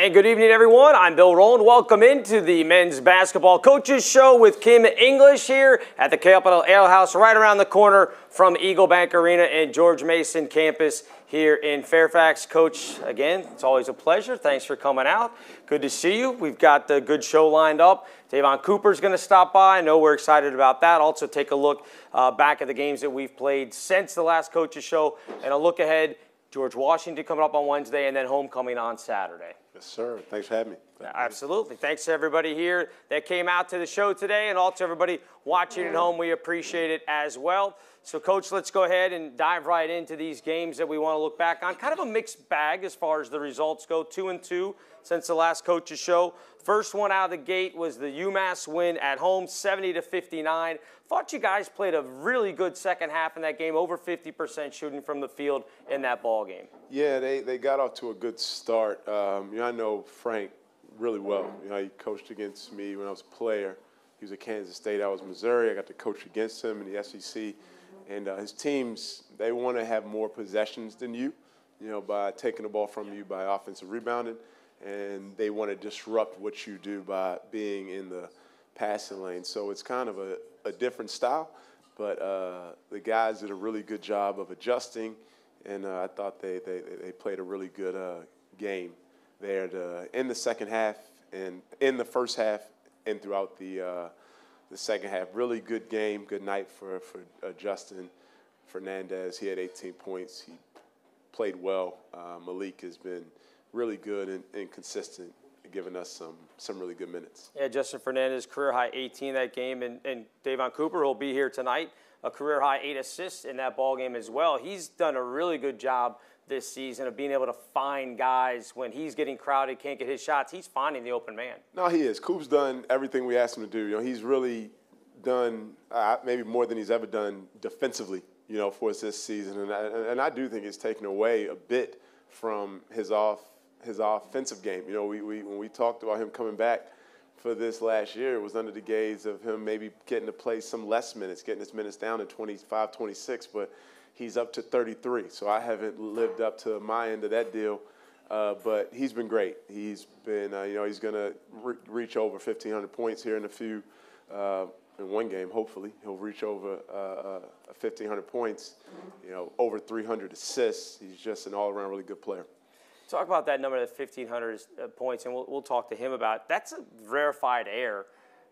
And good evening, everyone. I'm Bill Rowland. Welcome into the Men's Basketball Coaches Show with Kim English here at the Capital Ale House, right around the corner from Eagle Bank Arena and George Mason campus here in Fairfax. Coach, again, it's always a pleasure. Thanks for coming out. Good to see you. We've got a good show lined up. DeVon Cooper's going to stop by. I know we're excited about that. Also take a look back at the games that we've played since the last Coaches Show and a look ahead. George Washington coming up on Wednesday and then homecoming on Saturday. Yes, sir. Thanks for having me. Absolutely. Thanks to everybody here that came out to the show today and also everybody watching at home. We appreciate it as well. So, Coach, let's go ahead and dive right into these games that we want to look back on. Kind of a mixed bag as far as the results go, 2-2 since the last Coach's Show. First one out of the gate was the UMass win at home, 70-59. Thought you guys played a really good second half in that game, over 50% shooting from the field in that ball game. Yeah, they got off to a good start. I know Frank really well. He coached against me when I was a player. He was at Kansas State. I was Missouri. I got to coach against him in the SEC. And his teams, they want to have more possessions than you, by taking the ball from you by offensive rebounding. And they want to disrupt what you do by being in the passing lane. So it's kind of a different style. But the guys did a really good job of adjusting. And I thought they played a really good game there in the second half and in the first half and throughout the second half. Really good game, good night for Justin Fernandez. He had 18 points. He played well. Malik has been really good and consistent, giving us some really good minutes. Yeah, Justin Fernandez, career high 18 that game, and DeVon Cooper will be here tonight, a career high 8 assists in that ball game as well. He's done a really good job this season of being able to find guys when he's getting crowded, can't get his shots. He's finding the open man. No, he is. Coop's done everything we asked him to do. He's really done maybe more than he's ever done defensively, for us this season. And I do think it's taken away a bit from his offensive game. When we talked about him coming back for this last year, it was under the gaze of him maybe getting to play some less minutes, getting his minutes down to 25, 26, but he's up to 33. So I haven't lived up to my end of that deal, but he's been great. He's been, he's going to reach over 1,500 points here in one game, hopefully. He'll reach over 1,500 points, over 300 assists. He's just an all-around really good player. Talk about that number, the 1,500 points, and we'll talk to him about. That's a rarefied air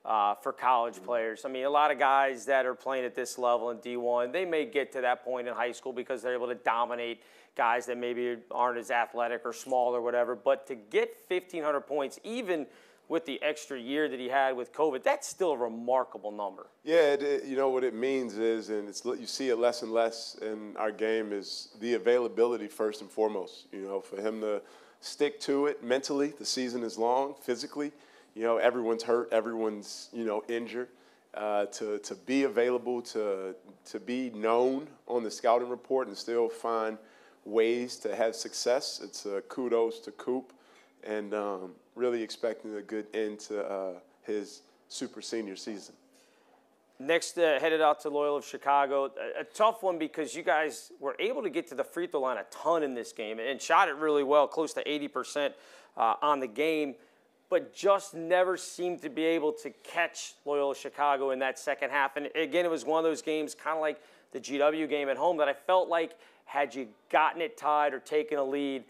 for college players. I mean, a lot of guys that are playing at this level in D1, they may get to that point in high school because they're able to dominate guys that maybe aren't as athletic or small or whatever. But to get 1,500 points, even with the extra year that he had with COVID, that's still a remarkable number. Yeah, what it means is, and you see it less and less in our game, is the availability first and foremost. For him to stick to it mentally, the season is long, physically. Everyone's hurt, everyone's, injured. To be available, to be known on the scouting report and still find ways to have success, it's a kudos to Coop. And really expecting a good end to his super senior season. Next, headed out to Loyola of Chicago. A tough one because you guys were able to get to the free throw line a ton in this game and shot it really well, close to 80% on the game, but just never seemed to be able to catch Loyola Chicago in that second half. And again, it was one of those games, kind of like the GW game at home, that I felt like had you gotten it tied or taken a lead,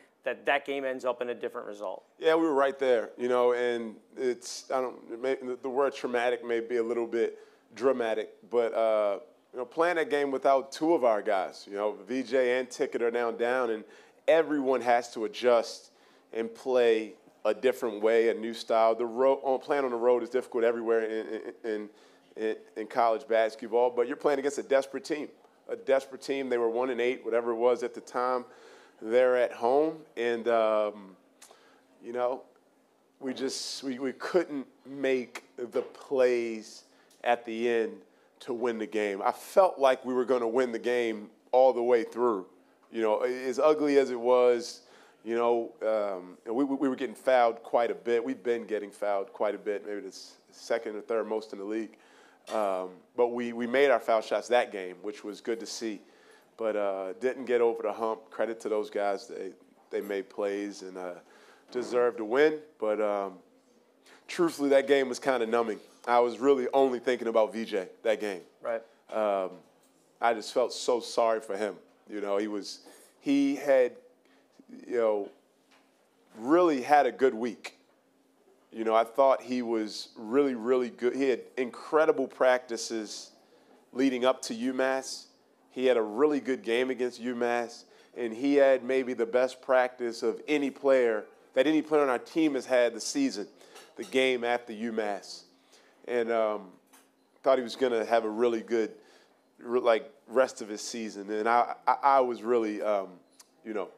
that game ends up in a different result. Yeah, we were right there, and it's, the word traumatic may be a little bit dramatic, but, playing that game without two of our guys, VJ and Ticket are now down, and everyone has to adjust and play a different way, a new style. Playing on the road is difficult everywhere in college basketball, but you're playing against a desperate team. They were 1-8, whatever it was at the time. They're at home, and we couldn't make the plays at the end to win the game. I felt like we were going to win the game all the way through. As ugly as it was, we were getting fouled quite a bit. We've been getting fouled quite a bit, maybe the second or third most in the league. But we made our foul shots that game, which was good to see. But didn't get over the hump. Credit to those guys. They made plays, and deserved to win. But truthfully, that game was kind of numbing. I was really only thinking about VJ that game. Right. I just felt so sorry for him. You know, he had, you know, really had a good week. You know, I thought he was really, really good. He had incredible practices leading up to UMass. He had a really good game against UMass, and he had maybe the best practice of any player that any player on our team has had this season, the game after UMass. And thought he was going to have a really good, rest of his season. And I was really, you know,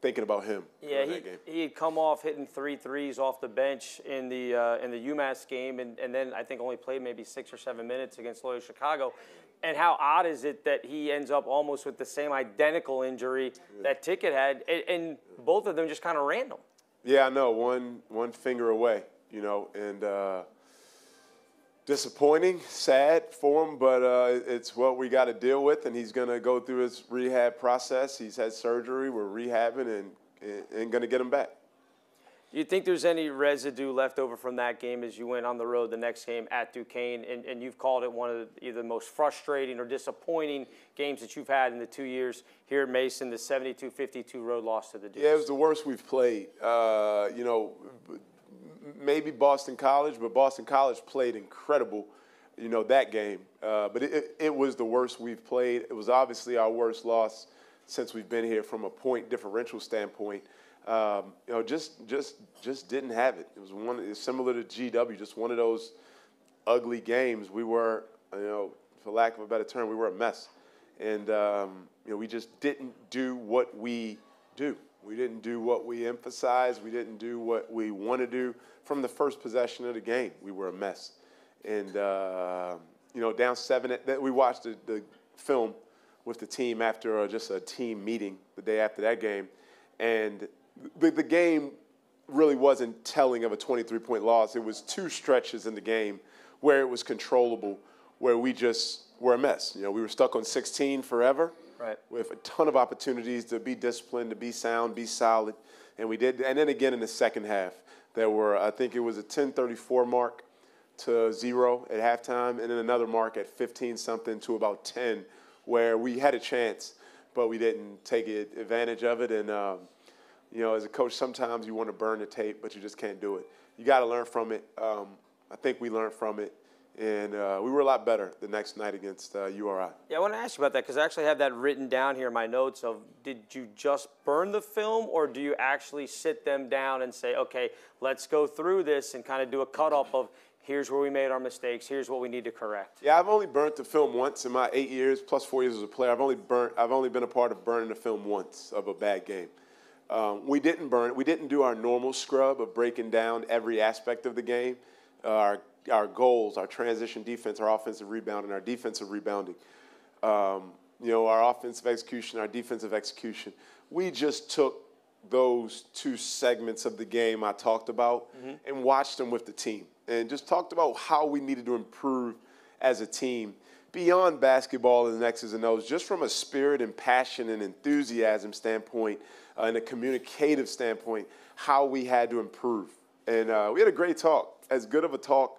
thinking about him. Yeah, he had come off hitting 3 threes off the bench in the UMass game, and then I think only played maybe 6 or 7 minutes against Loyola Chicago. And how odd is it that he ends up almost with the same identical injury that Ticket had, and both of them just kind of random. Yeah, I know, one finger away, you know, and disappointing, sad for him, but it's what we got to deal with, and he's going to go through his rehab process. He's had surgery. We're rehabbing and going to get him back. Do you think there's any residue left over from that game as you went on the road the next game at Duquesne, and you've called it one of either the most frustrating or disappointing games that you've had in the 2 years here at Mason, the 72-52 road loss to the Dukes? Yeah, it was the worst we've played. You know, maybe Boston College, but Boston College played incredible, you know, that game. But it was the worst we've played. It was obviously our worst loss since we've been here from a point differential standpoint. You know, just didn't have it. It was similar to GW, just one of those ugly games. We were, you know, for lack of a better term, we were a mess. And, you know, we just didn't do what we do. We didn't do what we emphasize. We didn't do what we want to do. From the first possession of the game, we were a mess. And, you know, down 7, we watched the film with the team after just a team meeting the day after that game. And the game really wasn't telling of a 23-point loss. It was 2 stretches in the game where it was controllable, where we just were a mess. You know, we were stuck on 16 forever. Right. With a ton of opportunities to be disciplined, to be sound, be solid, and we did. And then again in the second half, there were, I think it was a 10:34 mark to 0 at halftime, and then another mark at 15-something to about 10, where we had a chance, but we didn't take advantage of it. And you know, as a coach, sometimes you want to burn the tape, but you just can't do it. You got to learn from it. I think we learned from it. And we were a lot better the next night against URI. Yeah, I want to ask you about that because I actually have that written down here in my notes of did you just burn the film or do you actually sit them down and say, okay, let's go through this and kind of do a cut-up of here's where we made our mistakes, here's what we need to correct? Yeah, I've only burnt the film once in my 8 years plus 4 years as a player. I've only been a part of burning the film once of a bad game. We didn't burn it. We didn't do our normal scrub of breaking down every aspect of the game. Our goals, our transition defense, our offensive rebounding, our defensive rebounding, you know, our offensive execution, our defensive execution. We just took those 2 segments of the game I talked about and watched them with the team and just talked about how we needed to improve as a team beyond basketball and the X's and O's, just from a spirit and passion and enthusiasm standpoint and a communicative standpoint, how we had to improve. And we had a great talk, as good of a talk.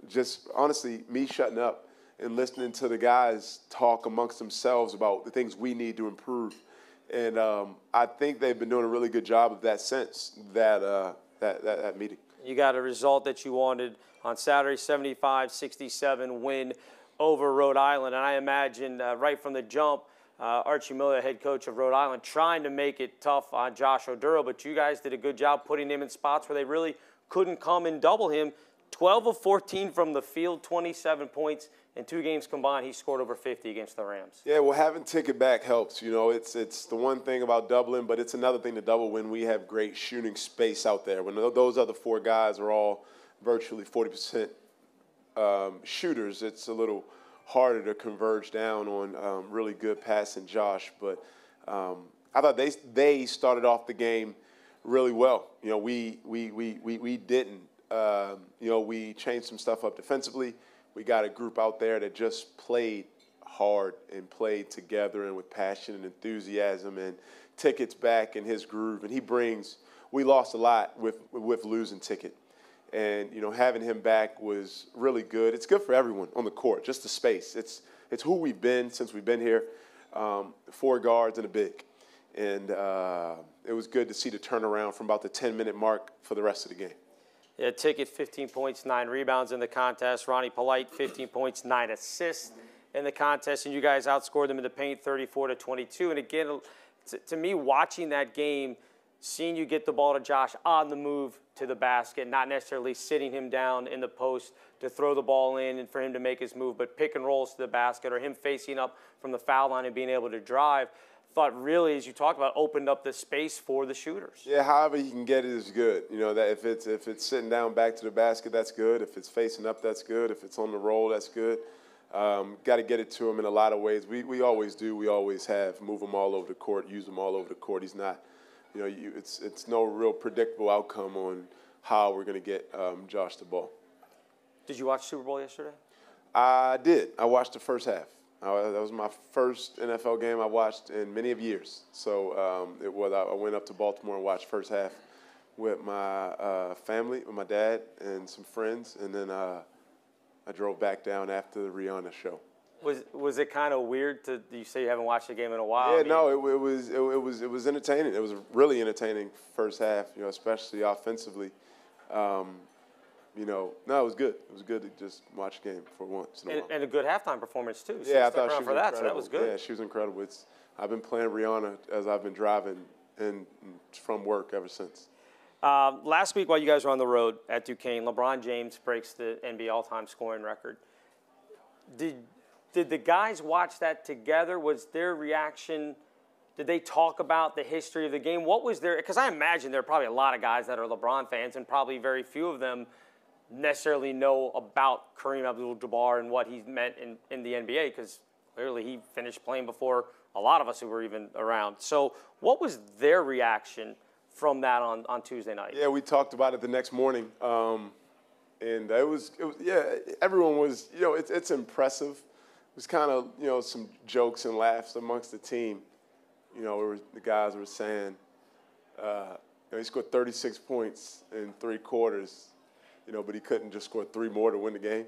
Just honestly, me shutting up and listening to the guys talk amongst themselves about the things we need to improve. And I think they've been doing a really good job of that since that meeting. You got a result that you wanted on Saturday, 75-67 win over Rhode Island. And I imagine right from the jump, Archie Miller, head coach of Rhode Island, trying to make it tough on Josh Oduro. But you guys did a good job putting him in spots where they really couldn't come and double him. 12 of 14 from the field, 27 points. In 2 games combined, he scored over 50 against the Rams. Yeah, well, having Ticket back helps. You know, it's the one thing about doubling, but it's another thing to double when we have great shooting space out there. When those other 4 guys are all virtually 40% shooters, it's a little harder to converge down on really good passing Josh. But I thought they started off the game really well. You know, we didn't. You know, we changed some stuff up defensively. We got a group out there that just played hard and played together and with passion and enthusiasm. And Ticket's back in his groove, and he brings we lost a lot with losing Ticket. And, you know, having him back was really good. It's good for everyone on the court, just the space. It's who we've been since we've been here, 4 guards and a big. And it was good to see the turnaround from about the 10-minute mark for the rest of the game. Yeah, Ticket, 15 points, 9 rebounds in the contest. Ronnie Polite, 15 points, 9 assists in the contest. And you guys outscored them in the paint 34-22. And again, to me, watching that game, seeing you get the ball to Josh on the move to the basket, not necessarily sitting him down in the post to throw the ball in and for him to make his move, but pick and rolls to the basket or him facing up from the foul line and being able to drive, thought really, as you talked about, opened up the space for the shooters. Yeah, however he can get it is good. You know, that if it's sitting down back to the basket, that's good. If it's facing up, that's good. If it's on the roll, that's good. Got to get it to him in a lot of ways. We always do. We always have. Move him all over the court, use him all over the court. He's not, you know, it's no real predictable outcome on how we're going to get Josh the ball. Did you watch Super Bowl yesterday? I did. I watched the first half. That was my first NFL game I watched in many of years. So I went up to Baltimore and watched first half with my family, with my dad and some friends, and then I drove back down after the Rihanna show. Was it kind of weird to you say you haven't watched the game in a while? Yeah, no, it was entertaining. It was really entertaining first half, you know, especially offensively. You know, no, it was good. It was good to just watch a game for once in a while. And a good halftime performance too. So yeah, I thought she was for that, so that was good. Yeah, she was incredible. I've been playing Rihanna as I've been driving and from work ever since. Last week while you guys were on the road at Duquesne, LeBron James breaks the NBA all-time scoring record. Did the guys watch that together? Was their reaction? Did they talk about the history of the game? What was their? Because I imagine there are probably a lot of guys that are LeBron fans, and probably very few of them necessarily know about Kareem Abdul-Jabbar and what he meant in the NBA, because clearly he finished playing before a lot of us who were even around. So what was their reaction from that on Tuesday night? Yeah, we talked about it the next morning. And it was yeah, everyone was, you know, it's impressive. It was kind of, you know, some jokes and laughs amongst the team. You know, the guys were saying, you know, he scored 36 points in 3 quarters, you know, but he couldn't just score 3 more to win the game.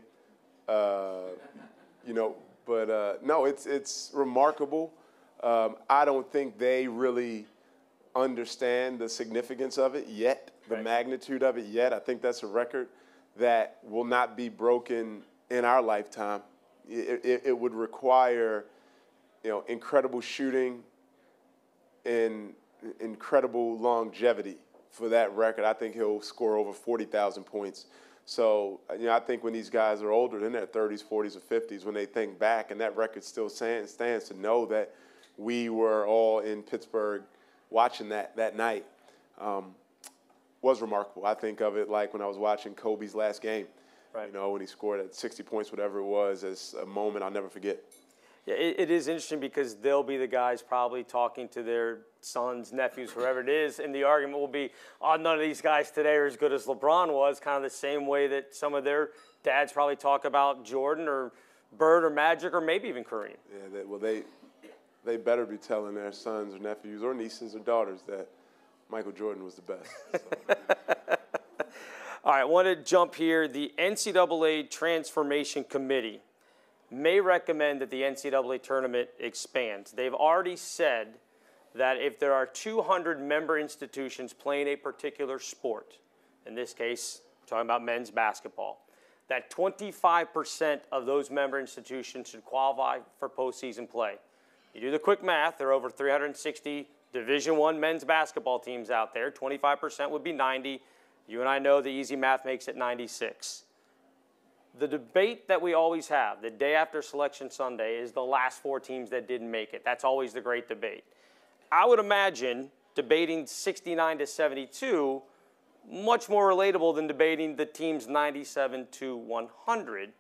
You know, but no, it's remarkable. I don't think they really understand the significance of it yet, the magnitude of it yet. I think that's a record that will not be broken in our lifetime. It would require, you know, incredible shooting and incredible longevity for that record. I think he'll score over 40,000 points. So, you know, I think when these guys are older, in their 30s, 40s, or 50s, when they think back and that record still stands, to know that we were all in Pittsburgh watching that night was remarkable. I think of it like when I was watching Kobe's last game. Right. You know, when he scored at 60 points, whatever it was, as a moment I'll never forget. Yeah, it is interesting because they'll be the guys probably talking to their sons, nephews, whoever it is, and the argument will be, oh, none of these guys today are as good as LeBron was, kind of the same way that some of their dads probably talk about Jordan or Bird or Magic or maybe even Kareem. Yeah, they better be telling their sons or nephews or nieces or daughters that Michael Jordan was the best. So. All right, I want to jump here. The NCAA Transformation Committee may recommend that the NCAA tournament expands. They've already said that if there are 200 member institutions playing a particular sport, in this case, we're talking about men's basketball, that 25% of those member institutions should qualify for postseason play. You do the quick math, there are over 360 Division I men's basketball teams out there. 25% would be 90. You and I know the easy math makes it 96. The debate that we always have the day after Selection Sunday is the last 4 teams that didn't make it. That's always the great debate. I would imagine debating 69 to 72 much more relatable than debating the teams 97 to 100.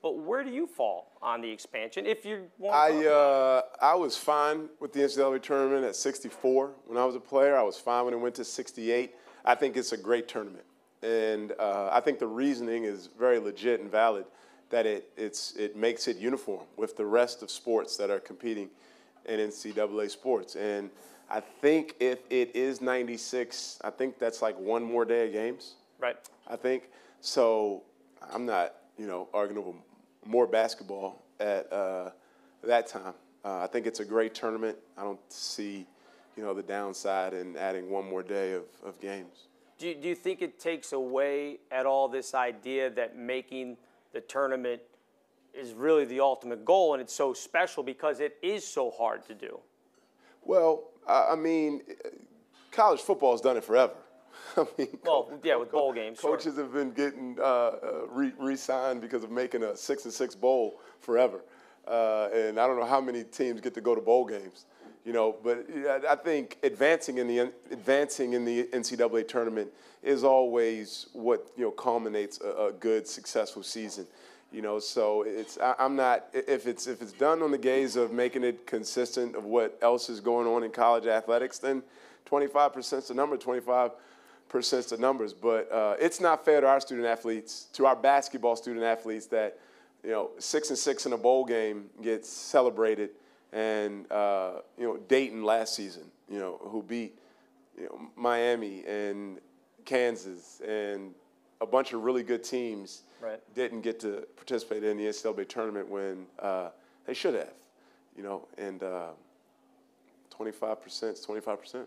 But where do you fall on the expansion if you want to I was fine with the NCAA tournament at 64 when I was a player. I was fine when it went to 68. I think it's a great tournament. And I think the reasoning is very legit and valid, that it makes it uniform with the rest of sports that are competing in NCAA sports. And I think if it is 96, I think that's like one more day of games. Right. I think. So I'm not, arguing over more basketball at that time. I think it's a great tournament. I don't see, the downside in adding one more day of games. Do you think it takes away at all this idea that making the tournament is really the ultimate goal and it's so special because it is so hard to do? Well, I mean, college football has done it forever. I mean, with bowl games. Coaches have been getting re-signed because of making a 6-6 bowl forever. And I don't know how many teams get to go to bowl games. But I think advancing in the NCAA tournament is always what culminates a good, successful season. So I'm not, if it's done on the gaze of making it consistent of what else is going on in college athletics, then 25% is the number, 25% is the numbers. But it's not fair to our student athletes, to our basketball student athletes, that 6-6 in a bowl game gets celebrated. And, Dayton last season, who beat, Miami and Kansas and a bunch of really good teams, right, didn't get to participate in the NCAA tournament when they should have, and 25% is 25%.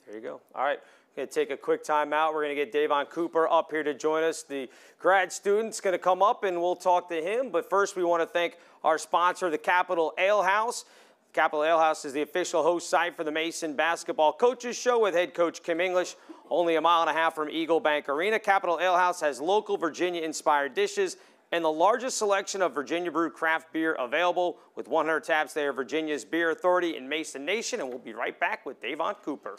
There you go. All right. Going to take a quick time out. We're going to get DeVon Cooper up here to join us. The grad student's going to come up and we'll talk to him. But first, we want to thank our sponsor, the Capital Ale House. Capital Ale House is the official host site for the Mason Basketball Coaches Show with head coach Kim English. Only a mile and a half from Eagle Bank Arena. Capital Ale House has local Virginia-inspired dishes and the largest selection of Virginia brewed craft beer available. With 100 taps, they are Virginia's beer authority in Mason Nation. And we'll be right back with DeVon Cooper.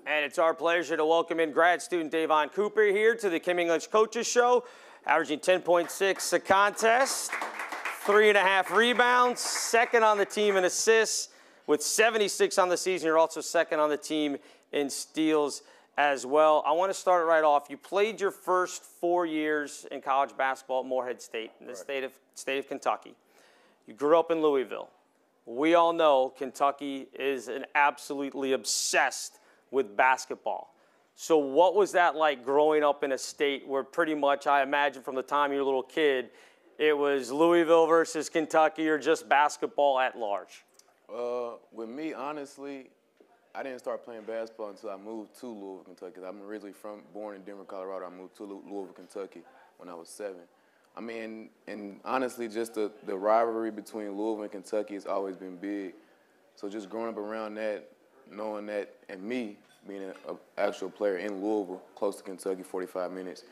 And it's our pleasure to welcome in grad student DeVon Cooper here to the Kim English Coaches Show, averaging 10.6 a contest, 3.5 rebounds, second on the team in assists with 76 on the season. You're also second on the team in steals as well. I want to start it right off. You played your first 4 years in college basketball at Morehead State in the state of Kentucky. You grew up in Louisville. We all know Kentucky is an absolutely obsessed with basketball. So what was that like growing up in a state where pretty much, I imagine from the time you were a little kid, it was Louisville versus Kentucky or just basketball at large? With me, honestly, I didn't start playing basketball until I moved to Louisville, Kentucky. I'm originally born in Denver, Colorado. I moved to Louisville, Kentucky when I was 7. I mean, and honestly, just the rivalry between Louisville and Kentucky has always been big. So just growing up around that, knowing that, and me being an actual player in Louisville, close to Kentucky, 45 minutes,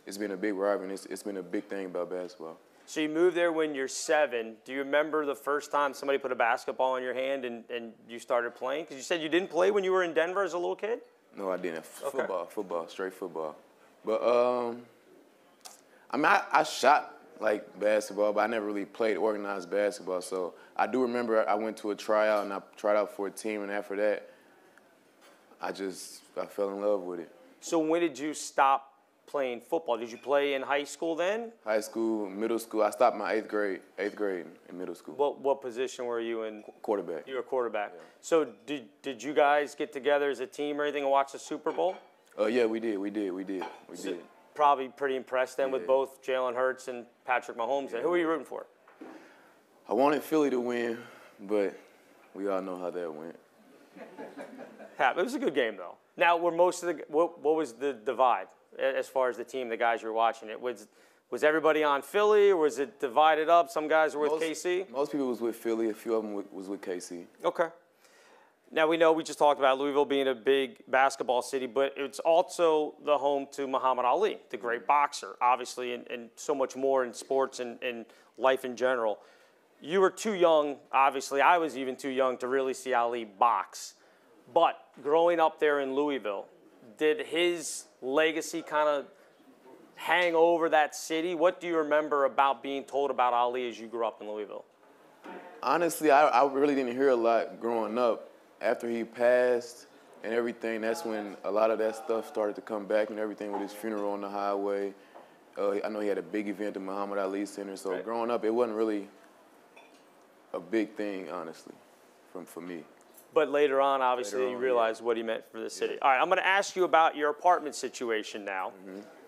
it's been a big rivalry, and it's been a big thing about basketball. So you moved there when you're 7. Do you remember the first time somebody put a basketball in your hand and you started playing? Because you said you didn't play when you were in Denver as a little kid? No, I didn't. Okay. Football, straight football. But, I mean, I shot like basketball, but I never really played organized basketball. So I do remember I went to a tryout, and I tried out for a team, and after that, I fell in love with it. So when did you stop playing football? Did you play in high school then? High school, middle school. I stopped my 8th grade in middle school. What position were you in? Quarterback. You were a quarterback. Yeah. So did you guys get together as a team or anything and watch the Super Bowl? Yeah, we did. Probably pretty impressed then with both Jalen Hurts and Patrick Mahomes. Yeah. Who were you rooting for? I wanted Philly to win, but we all know how that went. It was a good game, though. Now, what was the divide as far as the team, the guys you were watching it? Was everybody on Philly, or was it divided up? Some guys were with KC? Most people was with Philly. A few of them was with KC. Okay. Now, we know we just talked about Louisville being a big basketball city, but it's also the home to Muhammad Ali, the great boxer, obviously, and so much more in sports and life in general. You were too young, obviously. I was even too young to really see Ali box. But growing up there in Louisville, did his legacy kind of hang over that city? What do you remember about being told about Ali as you grew up in Louisville? Honestly, I really didn't hear a lot growing up. After he passed and everything, that's when a lot of that stuff started to come back and everything with his funeral on the highway. I know he had a big event at Muhammad Ali Center. So growing up, it wasn't really a big thing, honestly, for me. But later on, obviously, you realized what he meant for the city. All right, I'm going to ask you about your apartment situation now.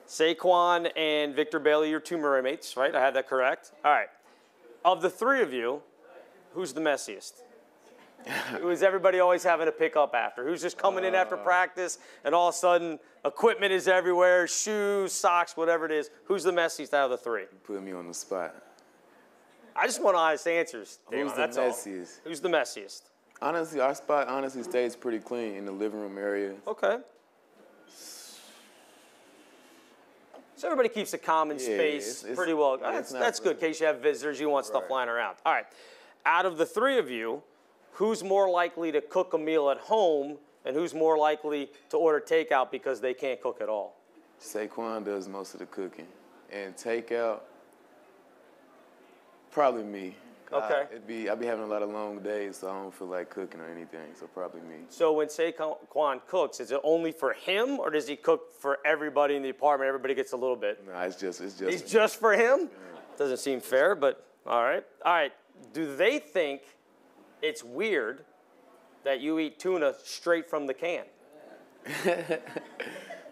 Saquon and Victor Bailey, your two roommates, right? I had that correct? All right. Of the three of you, who's the messiest? Who is everybody always having to pick up after? Who's just coming in after practice and all of a sudden equipment is everywhere, shoes, socks, whatever it is? Who's the messiest out of the three? Put me on the spot. I just want honest answers. Who's the messiest? Who's the messiest? Honestly, our spot honestly stays pretty clean in the living room area. Okay. So everybody keeps a common space pretty well. That's good in case you have visitors, you want stuff lying around. All right. Out of the three of you, who's more likely to cook a meal at home and who's more likely to order takeout because they can't cook at all? Saquon does most of the cooking. And takeout, probably me. Okay. I'd be having a lot of long days, so I don't feel like cooking or anything, so probably me. So when Saquon cooks, is it only for him, or does he cook for everybody in the apartment? Everybody gets a little bit. No, it's just. It's just for him? Yeah. Doesn't seem fair, but all right. All right. Do they think it's weird that you eat tuna straight from the can?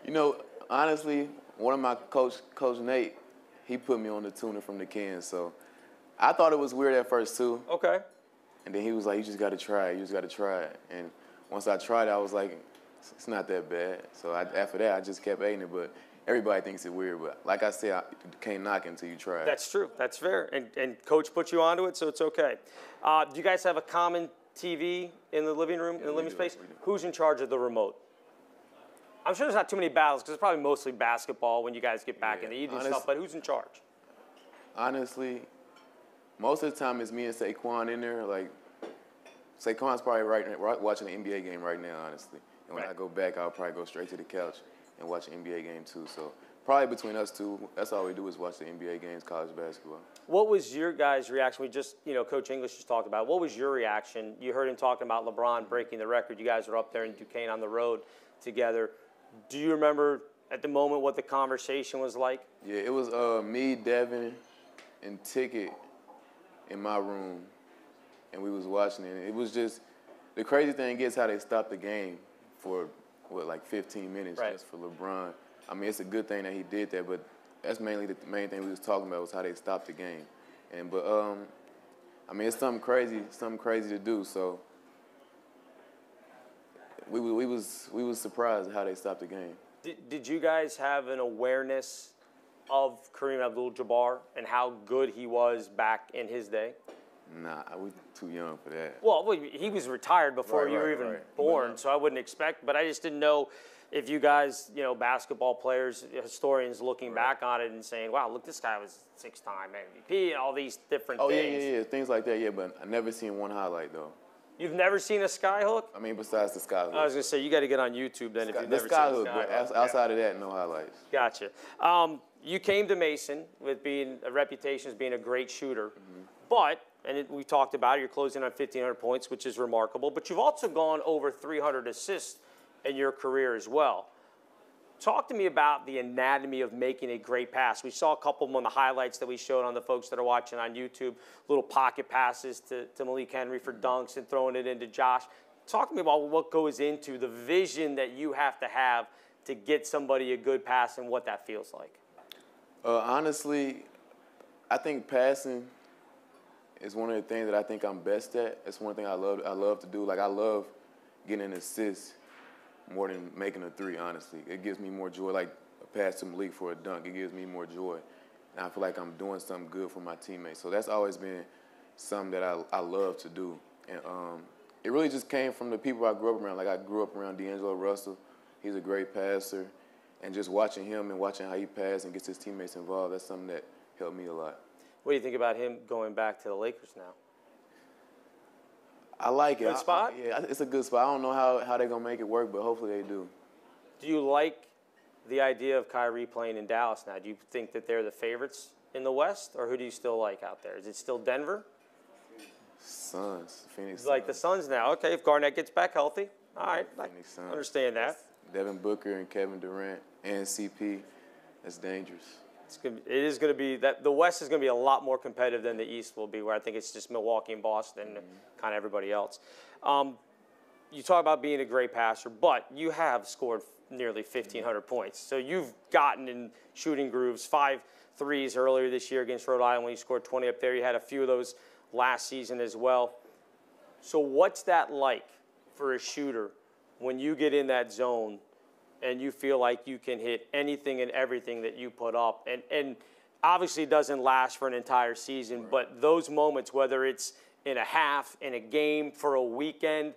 You know, honestly, one of my Coach Nate, he put me on the tuna from the can, so I thought it was weird at first, too. Okay. And then he was like, you just got to try it. You just got to try it. And once I tried it, I was like, it's not that bad. So after that, I just kept eating it. But everybody thinks it's weird. But like I said, you can't knock it until you try it. That's true. That's fair. And Coach put you onto it, so it's okay. Do you guys have a common TV in the living room, in the living space? Who's in charge of the remote? I'm sure there's not too many battles because it's probably mostly basketball when you guys get back in the evening stuff. But who's in charge? Honestly, most of the time it's me and Saquon in there. Like, Saquon's probably right watching an NBA game right now, honestly. And when I go back, I'll probably go straight to the couch and watch an NBA game too. So probably between us two, that's all we do is watch the NBA games, college basketball. What was your guys' reaction? We just, Coach English just talked about it. What was your reaction? You heard him talking about LeBron breaking the record. You guys were up there in Duquesne on the road together. Do you remember at the moment what the conversation was like? Yeah, it was me, Devin, and Ticket in my room, and we was watching it. It was just, the crazy thing is how they stopped the game for, like 15 minutes just for LeBron. I mean, it's a good thing that he did that, but that's mainly the main thing we was talking about was how they stopped the game. But I mean, it's something crazy to do. So we was surprised at how they stopped the game. Did you guys have an awareness of Kareem Abdul-Jabbar and how good he was back in his day? Nah, we too young for that. Well, he was retired before you were even born, so I wouldn't expect. But I just didn't know if you guys, basketball players, historians looking back on it and saying, wow, look, this guy was 6-time MVP and all these different things. Yeah, things like that, but I never seen one highlight, though. You've never seen a skyhook? I mean, besides the skyhook. I was going to say, you got to get on YouTube then if you've never seen a skyhook. But outside of that, no highlights. Gotcha. You came to Mason with being a reputation as being a great shooter, but, and we talked about it, you're closing on 1,500 points, which is remarkable, but you've also gone over 300 assists in your career as well. Talk to me about the anatomy of making a great pass. We saw a couple of them on the highlights that we showed on the folks that are watching on YouTube, little pocket passes to Malik Henry for dunks and throwing it into Josh. Talk to me about what goes into the vision that you have to get somebody a good pass and what that feels like. Honestly, I think passing is one of the things that I think I'm best at. It's one thing I love to do. Like, I love getting an assist more than making a three, honestly. It gives me more joy. Like a pass to Malik for a dunk, it gives me more joy. And I feel like I'm doing something good for my teammates. So that's always been something that I love to do. And it really just came from the people I grew up around. Like, I grew up around D'Angelo Russell. He's a great passer. And just watching him and watching how he passes and gets his teammates involved, that's something that helped me a lot. What do you think about him going back to the Lakers now? I like it. Good spot? Yeah, it's a good spot. I don't know how they're going to make it work, but hopefully they do. Do you like the idea of Kyrie playing in Dallas now? Do you think that they're the favorites in the West, or who do you still like out there? Is it still Denver? Suns, Phoenix Suns. Like the Suns now. Okay, if Garnett gets back healthy, all right, I understand that. Devin Booker and Kevin Durant and CP, that's dangerous. It is going to be that the West is going to be a lot more competitive than the East will be, where I think it's just Milwaukee and Boston and kind of everybody else. You talk about being a great passer, but you have scored nearly 1,500 points. So you've gotten in shooting grooves, 5 threes earlier this year against Rhode Island when you scored 20 up there. You had a few of those last season as well. So what's that like for a shooter when you get in that zone and you feel like you can hit anything and everything that you put up? And obviously it doesn't last for an entire season, but those moments, whether it's in a half, in a game, for a weekend,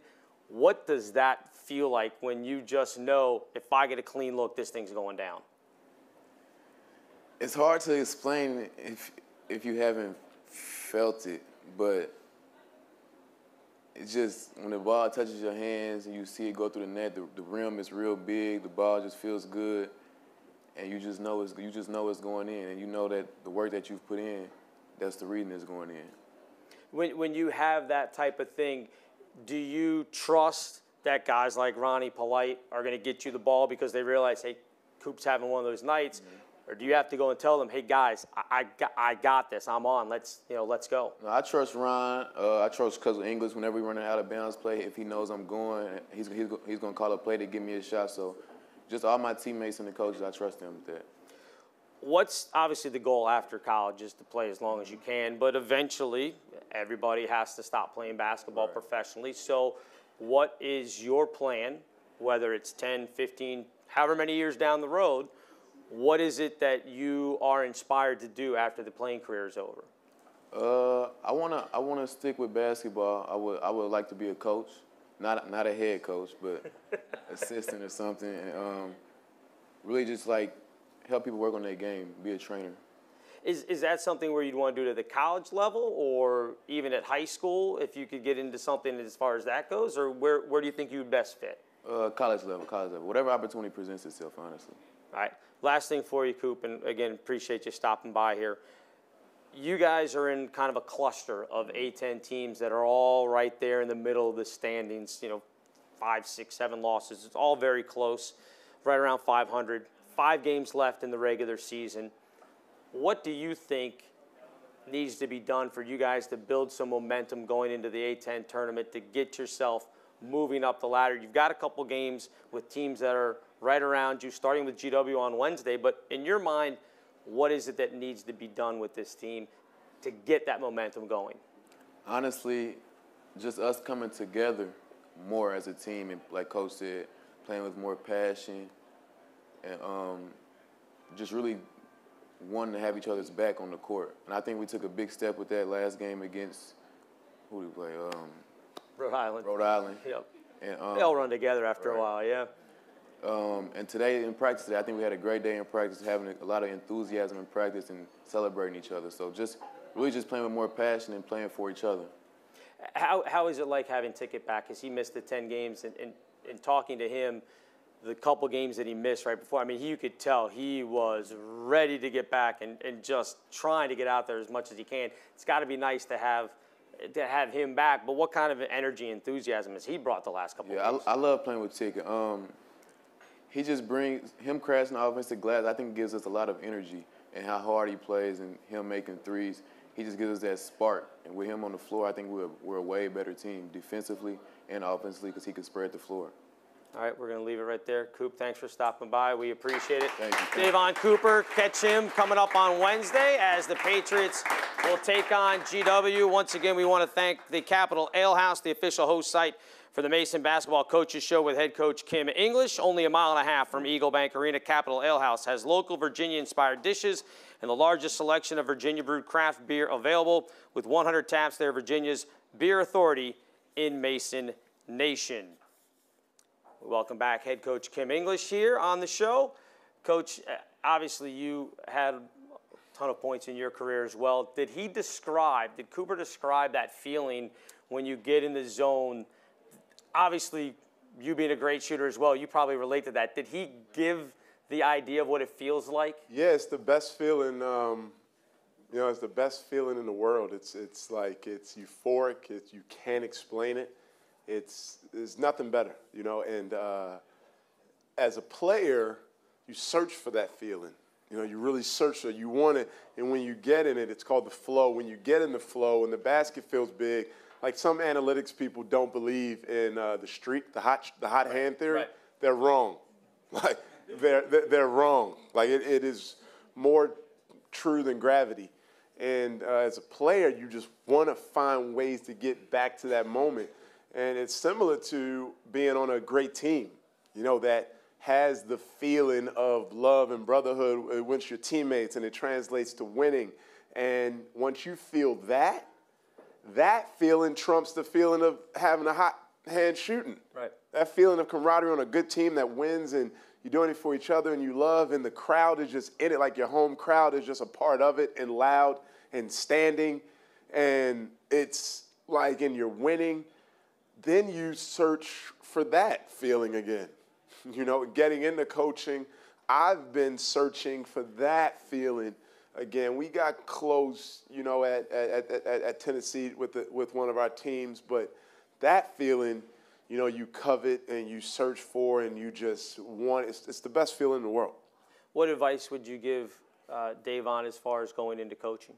what does that feel like when you just know, if I get a clean look, this thing's going down? It's hard to explain if you haven't felt it, but it's just when the ball touches your hands and you see it go through the net, the rim is real big, the ball just feels good, and you just know it's going in, and you know that the work that you've put in, that's the reason it's going in. When you have that type of thing, do you trust that guys like Ronnie Polite are going to get you the ball because they realize, hey, Coop's having one of those nights? Or do you have to go and tell them, hey, guys, I got this. I'm on. Let's go. No, I trust Ron. I trust Cousin English. Whenever we run an out-of-bounds play, if he knows I'm going, he's going to call a play to give me a shot. So just all my teammates and the coaches, I trust them with that. What's obviously the goal after college is to play as long as you can, but eventually everybody has to stop playing basketball professionally. So what is your plan, whether it's 10, 15, however many years down the road? What is it that you are inspired to do after the playing career is over? I wanna stick with basketball. I would like to be a coach, not a head coach, but assistant or something, and really just like help people work on their game, be a trainer. Is that something where you'd want to do it at the college level or even at high school, if you could get into something as far as that goes, or where do you think you would best fit? College level. Whatever opportunity presents itself, honestly. All right. Last thing for you, Coop, and again, appreciate you stopping by here. You guys are in kind of a cluster of A-10 teams that are all right there in the middle of the standings, 5, 6, 7 losses. It's all very close, right around 500. 5 games left in the regular season. What do you think needs to be done for you guys to build some momentum going into the A-10 tournament to get yourself moving up the ladder? You've got a couple games with teams that are right around you, starting with GW on Wednesday. But in your mind, what is it that needs to be done with this team to get that momentum going? Honestly, just us coming together more as a team, and like Coach said, playing with more passion, and just really wanting to have each other's back on the court. And I think we took a big step with that last game against, who did we play? Rhode Island. Rhode Island. Yep. And, they all run together after a while, yeah. And today in practice, I think we had a great day in practice, having a lot of enthusiasm in practice and celebrating each other. So just really just playing with more passion and playing for each other. How is it like having Ticket back? Because he missed the 10 games, and talking to him, the couple games that he missed right before, I mean, you could tell he was ready to get back and just trying to get out there as much as he can. It's got to be nice to have him back, but what kind of energy and enthusiasm has he brought the last couple of games? I love playing with Ticket. He just brings, him crashing the offensive glass, I think gives us a lot of energy, and how hard he plays and him making threes. He just gives us that spark. And with him on the floor, I think we're a way better team defensively and offensively because he can spread the floor. All right, we're going to leave it right there. Coop, thanks for stopping by. We appreciate it. Thank you. DeVon Cooper, catch him coming up on Wednesday as the Patriots will take on GW. Once again, we want to thank the Capitol Ale House, the official host site for the Mason Basketball Coaches Show with head coach Kim English. Only a mile and a half from Eagle Bank Arena, Capitol Ale House has local Virginia-inspired dishes and the largest selection of Virginia-brewed craft beer available. With 100 taps, they're Virginia's beer authority in Mason Nation. Welcome back, head coach Kim English here on the show. Coach, obviously you had a ton of points in your career as well. Did Cooper describe that feeling when you get in the zone? Obviously, you being a great shooter as well, you probably relate to that. Did he give the idea of what it feels like? Yeah, it's the best feeling. It's the best feeling in the world. It's euphoric. You can't explain it. There's nothing better, And as a player, you search for that feeling. You really search for it. You want it, and when you get in it, it's called the flow. When you get in the flow and the basket feels big, like some analytics people don't believe in the hot hand theory. Right. They're wrong. Like they're wrong. Like it is more true than gravity. And as a player, you just want to find ways to get back to that moment. And it's similar to being on a great team, that has the feeling of love and brotherhood once your teammates, and it translates to winning. And once you feel that feeling trumps the feeling of having a hot hand shooting. Right. That feeling of camaraderie on a good team that wins, and you're doing it for each other and you love, and the crowd is just in it, like your home crowd is just a part of it and loud and standing, and it's like, and you're winning. Then you search for that feeling again. Getting into coaching, I've been searching for that feeling again. We got close, at Tennessee with one of our teams, but that feeling, you covet and you search for, and you just want. It's the best feeling in the world. What advice would you give DeVon as far as going into coaching?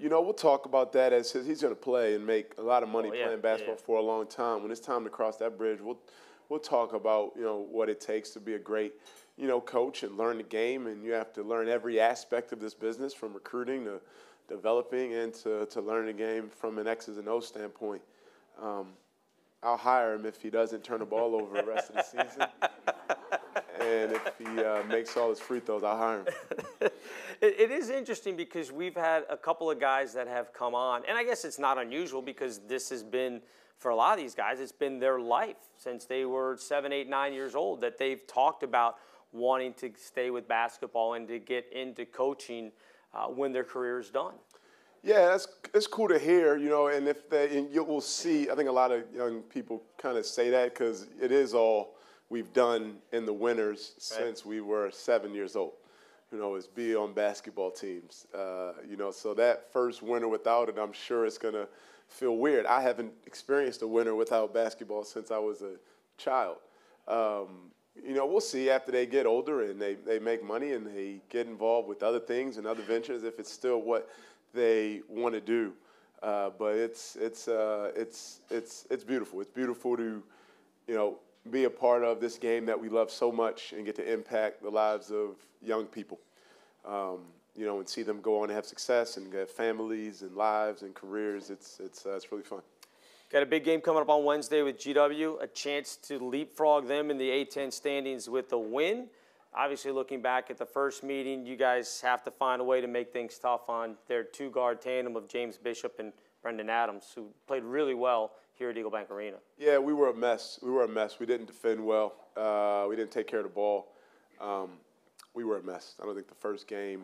We'll talk about that as he's going to play and make a lot of money playing basketball for a long time. When it's time to cross that bridge, we'll talk about, what it takes to be a great, coach and learn the game. And you have to learn every aspect of this business, from recruiting to developing and to learning the game from an X's and O's standpoint. I'll hire him if he doesn't turn the ball over the rest of the season. And if he makes all his free throws, I'll hire him. It is interesting because we've had a couple of guys that have come on, and I guess it's not unusual because this has been, for a lot of these guys, it's been their life since they were 7, 8, 9 years old that they've talked about wanting to stay with basketball and to get into coaching when their career is done. Yeah, it's cool to hear, and you will see. I think a lot of young people kind of say that because it is all we've done in the winters since we were 7 years old. Is be on basketball teams. So that first winter without it, I'm sure it's gonna feel weird. I haven't experienced a winter without basketball since I was a child. We'll see after they get older and they make money and they get involved with other things and other ventures if it's still what they want to do. But it's beautiful. It's beautiful to, be a part of this game that we love so much and get to impact the lives of young people. And see them go on and have success and have families and lives and careers. It's really fun. Got a big game coming up on Wednesday with GW, a chance to leapfrog them in the A-10 standings with a win. Obviously, looking back at the first meeting, you guys have to find a way to make things tough on their two-guard tandem of James Bishop and Brendan Adams, who played really well here at Eagle Bank Arena. Yeah, we were a mess. We didn't defend well. We didn't take care of the ball. We were a mess. I don't think the first game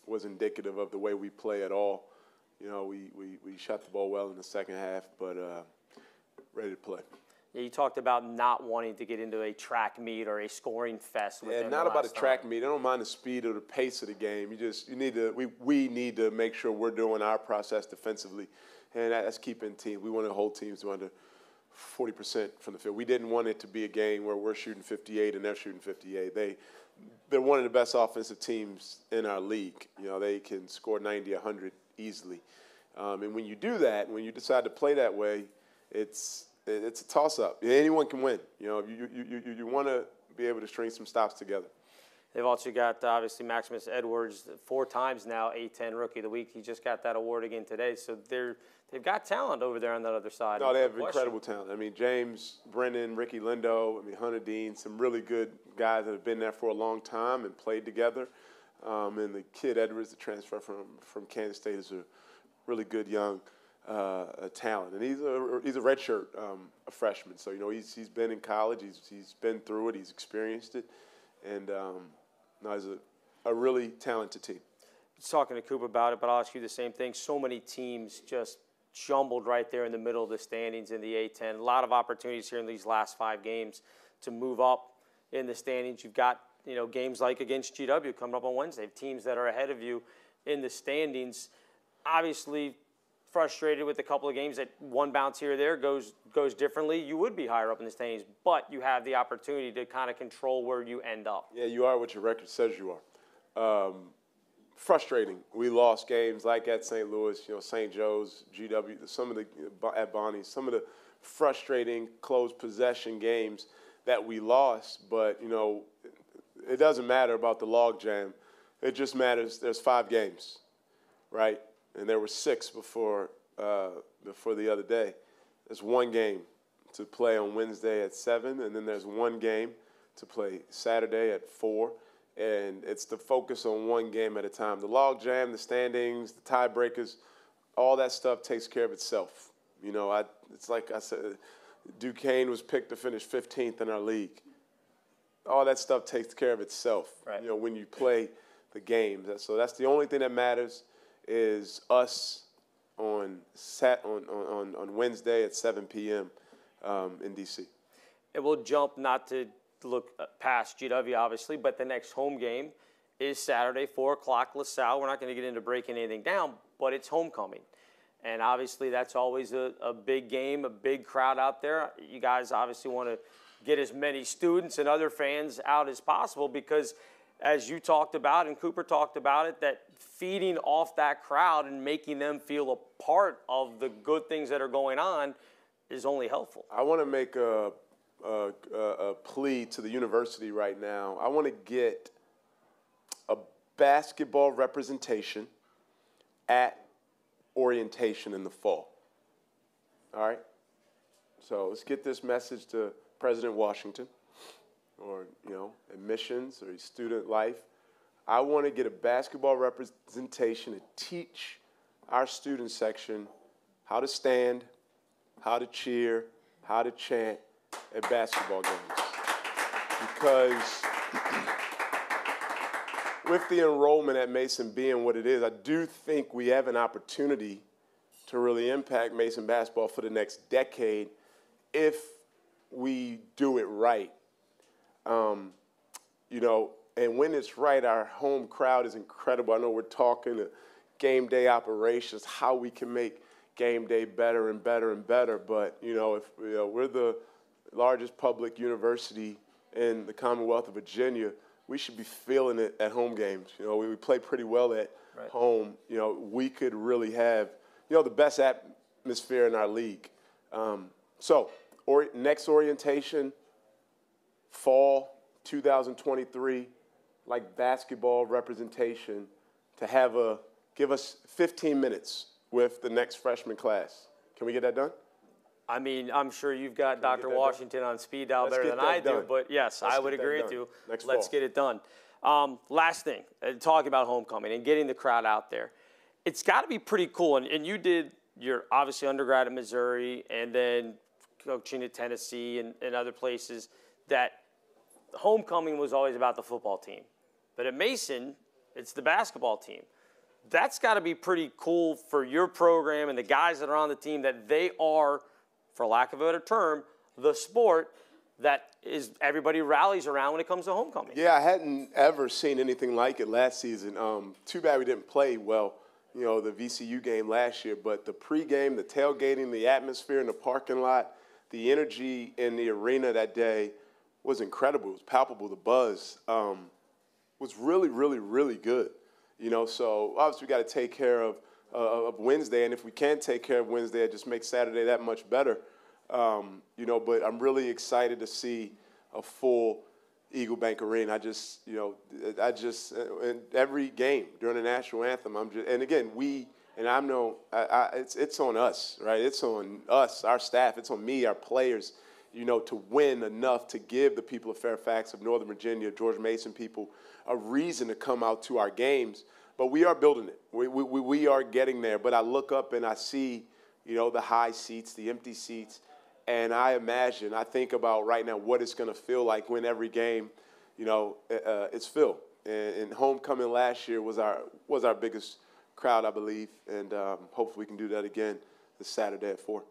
was indicative of the way we play at all. We shot the ball well in the second half, but ready to play. Yeah, you talked about not wanting to get into a track meet or a scoring fest. With them not about a track meet. I don't mind the speed or the pace of the game. We need to make sure we're doing our process defensively, and that's keeping teams. We want to hold teams to under 40% from the field. We didn't want it to be a game where we're shooting 58 and they're shooting 58. They're one of the best offensive teams in our league. They can score 90, 100 easily. And when you do that, when you decide to play that way, it's a toss-up. Anyone can win. You want to be able to string some stops together. They've also got, obviously, Maximus Edwards, 4 times now A-10 Rookie of the Week. He just got that award again today. So they've got talent over there on that other side. No, they have incredible talent. James, Brennan, Ricky Lindo, Hunter Dean, some really good guys that have been there for a long time and played together. And the kid Edwards, the transfer from Kansas State, is a really good young talent, and he's a redshirt a freshman. So he's been in college, he's been through it, he's experienced it, and no, he's a really talented team. Talking to Coop about it, but I'll ask you the same thing. So many teams just jumbled right there in the middle of the standings in the A-10. A lot of opportunities here in these last 5 games to move up in the standings. You've got games like against GW coming up on Wednesday. Teams that are ahead of you in the standings. Obviously, frustrated with a couple of games that one bounce here or there goes differently. You would be higher up in the standings, but you have the opportunity to kind of control where you end up. Yeah, you are what your record says you are. Frustrating. We lost games like at St. Louis, St. Joe's, GW, some of the at Bonnie's, some of the frustrating close possession games that we lost. But it doesn't matter about the log jam. It just matters. There's 5 games, right? And there were 6 before the other day. There's 1 game to play on Wednesday at 7, and then there's 1 game to play Saturday at 4. And it's the focus on 1 game at a time. The log jam, the standings, the tiebreakers, all that stuff takes care of itself. It's like I said, Duquesne was picked to finish 15th in our league. All that stuff takes care of itself, right, when you play the games. So that's the only thing that matters is us on Wednesday at 7 p.m. In D.C. And we'll jump not to look past GW, obviously, but the next home game is Saturday, 4 o'clock, LaSalle. We're not going to get into breaking anything down, but it's homecoming. And obviously that's always a big game, a big crowd out there. You guys obviously want to get as many students and other fans out as possible because, as you talked about and Cooper talked about it, that feeding off that crowd and making them feel a part of the good things that are going on is only helpful. I want to make a plea to the university right now. I want to get a basketball representation at orientation in the fall. All right? So let's get this message to President Washington or, admissions or student life. I want to get a basketball representation to teach our student section how to stand, how to cheer, how to chant at basketball games. Because with the enrollment at Mason being what it is, I do think we have an opportunity to really impact Mason basketball for the next decade if we do it right. And when it's right, our home crowd is incredible. I know we're talking to game day operations, how we can make game day better and better and better. But, if we're the largest public university in the Commonwealth of Virginia, we should be feeling it at home games. We play pretty well at home. We could really have, the best atmosphere in our league. Next orientation, fall 2023, like basketball representation, to give us 15 minutes with the next freshman class. Can we get that done? I mean, I'm sure you've got Dr. Washington on speed dial better than I do, but yes, I would agree with you. Let's get it done. Last thing, talking about homecoming and getting the crowd out there. It's got to be pretty cool, and you did your obviously undergrad at Missouri and then coaching at Tennessee and other places, that homecoming was always about the football team. But at Mason, it's the basketball team. That's got to be pretty cool for your program and the guys that are on the team, that they are, for lack of a better term, the sport that is everybody rallies around when it comes to homecoming. Yeah, I hadn't ever seen anything like it last season. Too bad we didn't play well, the VCU game last year. But the pregame, the tailgating, the atmosphere in the parking lot, the energy in the arena that day was incredible. It was palpable. The buzz was really, really, really good. So obviously we got to take care of Wednesday, and if we can take care of Wednesday, it just makes Saturday that much better. But I'm really excited to see a full Eagle Bank Arena. In every game during the national anthem, it's on us, right? It's on us, our staff. It's on me, our players, to win enough to give the people of Fairfax, of Northern Virginia, George Mason people a reason to come out to our games. But we are building it. We are getting there. But I look up and I see you know, the high seats, the empty seats. And I think about right now what it's going to feel like when every game, you know, it's filled. And homecoming last year was our biggest crowd, I believe. And hopefully we can do that again this Saturday at 4.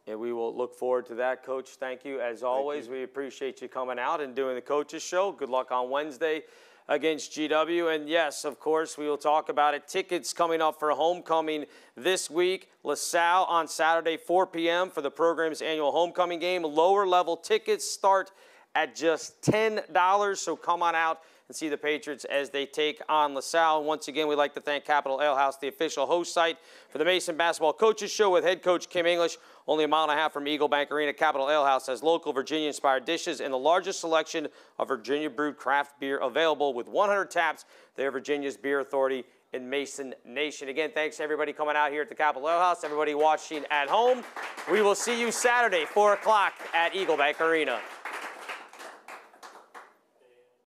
And we will look forward to that, Coach. Thank you. As always, we appreciate you coming out and doing the Coaches Show. Good luck on Wednesday against GW. And, yes, of course, we will talk about it. Tickets coming up for homecoming this week. LaSalle on Saturday, 4 p.m. for the program's annual homecoming game. Lower-level tickets start at just $10, so come on out and see the Patriots as they take on LaSalle. And once again, we'd like to thank Capitol Ale House, the official host site for the Mason Basketball Coaches Show with head coach Kim English. Only a mile and a half from Eagle Bank Arena, Capitol Ale House has local Virginia-inspired dishes and the largest selection of Virginia-brewed craft beer available with 100 taps. They're Virginia's beer authority in Mason Nation. Again, thanks to everybody coming out here at the Capitol Ale House, everybody watching at home. We will see you Saturday, 4 o'clock at Eagle Bank Arena.